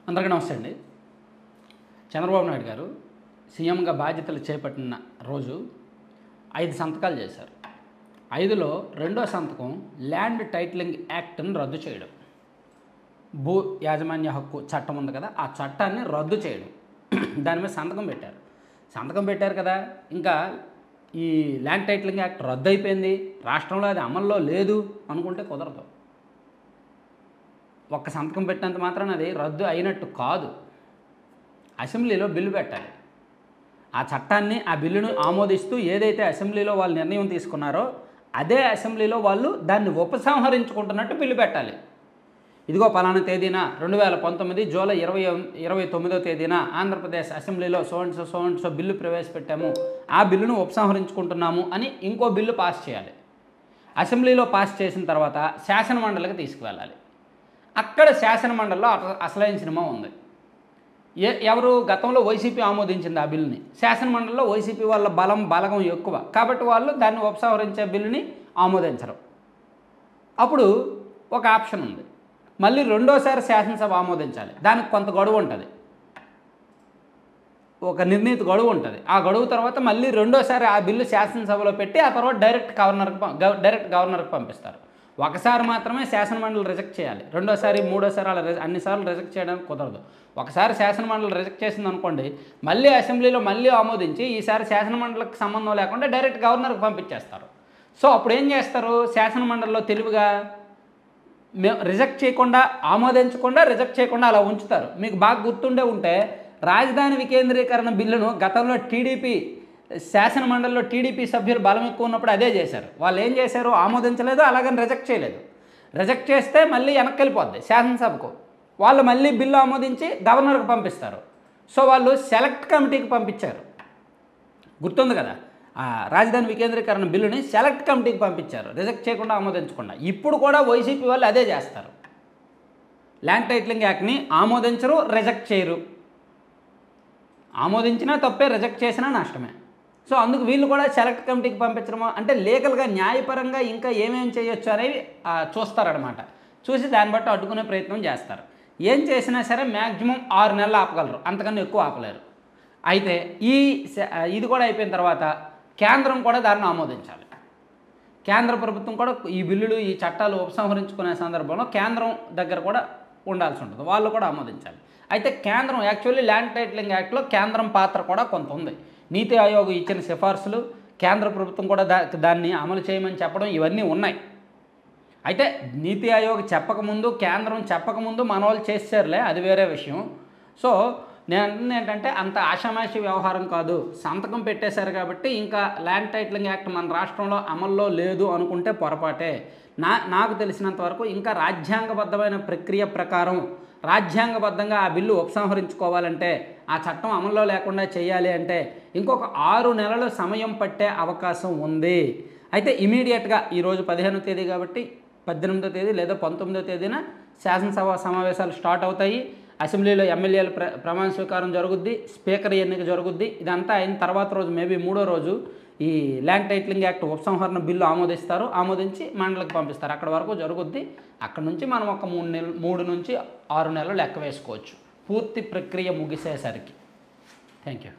అందరికీ నమస్తే అండి. చంద్రబాబు నాయుడు గారు సీఎంగా బాధ్యతలు చేపట్టిన రోజు 5 సంతకాలు చేశారు. 5లో రెండో సంతకం ల్యాండ్ టైటిలింగ్ యాక్ట్ని రద్దు చేయడం. భూ యాజమాన్య హక్కు చట్టం ఉంది కదా, ఆ చట్టాన్ని రద్దు చేయడం. దాని మీద సంతకం పెట్టారు కదా. ఇంకా ఈ ల్యాండ్ టైటిలింగ్ యాక్ట్ రద్దు అయిపోయింది, రాష్ట్రంలో అది అమల్లో లేదు అనుకుంటే కుదరదు. ఒక్క సంతకం పెట్టినంత మాత్రాన అది రద్దు అయినట్టు కాదు. అసెంబ్లీలో బిల్లు పెట్టాలి. ఆ చట్టాన్ని, ఆ బిల్లును ఆమోదిస్తూ ఏదైతే అసెంబ్లీలో వాళ్ళు నిర్ణయం తీసుకున్నారో అదే అసెంబ్లీలో వాళ్ళు దాన్ని ఉపసంహరించుకుంటున్నట్టు బిల్లు పెట్టాలి. ఇదిగో పలానా తేదీన 2019 జూలై 29వ తేదీన ఆంధ్రప్రదేశ్ అసెంబ్లీలో సో బిల్లు ప్రవేశపెట్టాము, ఆ బిల్లును ఉపసంహరించుకుంటున్నాము అని ఇంకో బిల్లు పాస్ చేయాలి. అసెంబ్లీలో పాస్ చేసిన తర్వాత శాసనమండలికి తీసుకువెళ్ళాలి. అక్కడ శాసనమండలిలో అసలైన సినిమా ఉంది. ఎవరు గతంలో వైసీపీ ఆమోదించింది ఆ బిల్లుని. శాసనమండలిలో వైసీపీ వాళ్ళ బలగం ఎక్కువ కాబట్టి వాళ్ళు దాన్ని ఉపసంహరించే బిల్లుని ఆమోదించరు. అప్పుడు ఒక ఆప్షన్ ఉంది, మళ్ళీ రెండోసారి శాసనసభ ఆమోదించాలి. దానికి కొంత గడువు ఉంటుంది, ఒక నిర్ణీత గడువు ఉంటుంది. ఆ గడువు తర్వాత మళ్ళీ రెండోసారి ఆ బిల్లు శాసనసభలో పెట్టి ఆ తర్వాత డైరెక్ట్ గవర్నర్కి పంపిస్తారు. ఒకసారి మాత్రమే శాసనమండలి రిజెక్ట్ చేయాలి, రెండోసారి మూడోసారి అలా అన్నిసార్లు రిజెక్ట్ చేయడానికి కుదరదు. ఒకసారి శాసనమండలి రిజెక్ట్ చేసింది అనుకోండి, మళ్ళీ అసెంబ్లీలో మళ్ళీ ఆమోదించి ఈసారి శాసనమండలికి సంబంధం లేకుండా డైరెక్ట్ గవర్నర్కి పంపించేస్తారు. సో అప్పుడు ఏం చేస్తారు, శాసనమండలిలో తెలివిగా రిజెక్ట్ చేయకుండా, ఆమోదించకుండా, రిజెక్ట్ చేయకుండా అలా ఉంచుతారు. మీకు బాగా గుర్తుండే ఉంటే రాజధాని వికేంద్రీకరణ బిల్లును గతంలో టీడీపీ శాసనమండలిలో టీడీపీ సభ్యులు బలం ఎక్కువ ఉన్నప్పుడు అదే చేశారు. వాళ్ళు ఏం చేశారు, ఆమోదించలేదు, అలాగని రిజెక్ట్ చేయలేదు. రిజెక్ట్ చేస్తే మళ్ళీ వెనక్కి వెళ్ళిపోద్ది శాసనసభకు. వాళ్ళు మళ్ళీ బిల్లు ఆమోదించి గవర్నర్కి పంపిస్తారు. సో వాళ్ళు సెలెక్ట్ కమిటీకి పంపించారు, గుర్తుంది కదా. రాజధాని వికేంద్రీకరణ బిల్లుని సెలెక్ట్ కమిటీకి పంపించారు, రిజెక్ట్ చేయకుండా, ఆమోదించకుండా. ఇప్పుడు కూడా వైసీపీ వాళ్ళు అదే చేస్తారు. ల్యాండ్ టైటిలింగ్ యాక్ట్ని ఆమోదించరు, రిజెక్ట్ చేయరు. ఆమోదించినా తప్పే, రిజెక్ట్ చేసినా నష్టమే. సో అందుకు వీళ్ళు కూడా సెలెక్ట్ కమిటీకి పంపించడము అంటే లీగల్గా, న్యాయపరంగా ఇంకా ఏమేమి చేయొచ్చు అనేవి చూస్తారనమాట. చూసి దాన్ని బట్టి అడ్డుకునే ప్రయత్నం చేస్తారు. ఏం చేసినా సరే మ్యాక్సిమం 6 నెలలు ఆపగలరు, అంతకన్నా ఎక్కువ ఆపలేరు. అయితే ఇది కూడా అయిపోయిన తర్వాత కేంద్రం కూడా దాన్ని ఆమోదించాలి. కేంద్ర ప్రభుత్వం కూడా ఈ బిల్లులు, ఈ చట్టాలు ఉపసంహరించుకునే సందర్భంలో కేంద్రం దగ్గర కూడా ఉండాల్సి ఉంటుంది, వాళ్ళు కూడా ఆమోదించాలి. అయితే కేంద్రం యాక్చువల్లీ ల్యాండ్ టైటిలింగ్ యాక్ట్లో కేంద్రం పాత్ర కూడా కొంత ఉంది. నీతి ఆయోగ్ ఇచ్చిన సిఫార్సులు, కేంద్ర ప్రభుత్వం కూడా దాన్ని అమలు చేయమని చెప్పడం, ఇవన్నీ ఉన్నాయి. అయితే నీతి ఆయోగ్ చెప్పకముందు, కేంద్రం చెప్పకముందు మన వాళ్ళు చేశారులే, అది వేరే విషయం. సో నేను అంటుంది ఏంటంటే అంత ఆషామాషి వ్యవహారం కాదు. సంతకం పెట్టేశారు కాబట్టి ఇంకా ల్యాండ్ టైటిలింగ్ యాక్ట్ మన రాష్ట్రంలో అమల్లో లేదు అనుకుంటే పొరపాటే. నాకు తెలిసినంత వరకు ఇంకా రాజ్యాంగబద్ధమైన ప్రక్రియ ప్రకారం, రాజ్యాంగబద్ధంగా ఆ బిల్లు ఉపసంహరించుకోవాలంటే, ఆ చట్టం అమల్లో లేకుండా చేయాలి అంటే ఇంకొక 6 నెలల సమయం పట్టే అవకాశం ఉంది. అయితే ఇమీడియట్గా ఈరోజు 15వ తేదీ కాబట్టి 18వ తేదీ లేదా 19వ తేదీన శాసనసభ సమావేశాలు స్టార్ట్ అవుతాయి. అసెంబ్లీలో ఎమ్మెల్యేల ప్రమాణ స్వీకారం జరుగుద్ది, స్పీకర్ ఎన్నిక జరుగుద్ది. ఇదంతా అయిన తర్వాత రోజు, మేబీ 3వ రోజు ఈ ల్యాండ్ టైటిలింగ్ యాక్ట్ ఉపసంహరణ బిల్లు ఆమోదించి మండలికి పంపిస్తారు. అక్కడ వరకు జరుగుద్ది. అక్కడ నుంచి మనం ఒక 3 నుంచి 6 నెలలు లెక్క వేసుకోవచ్చు పూర్తి ప్రక్రియ ముగిసేసరికి. Thank you.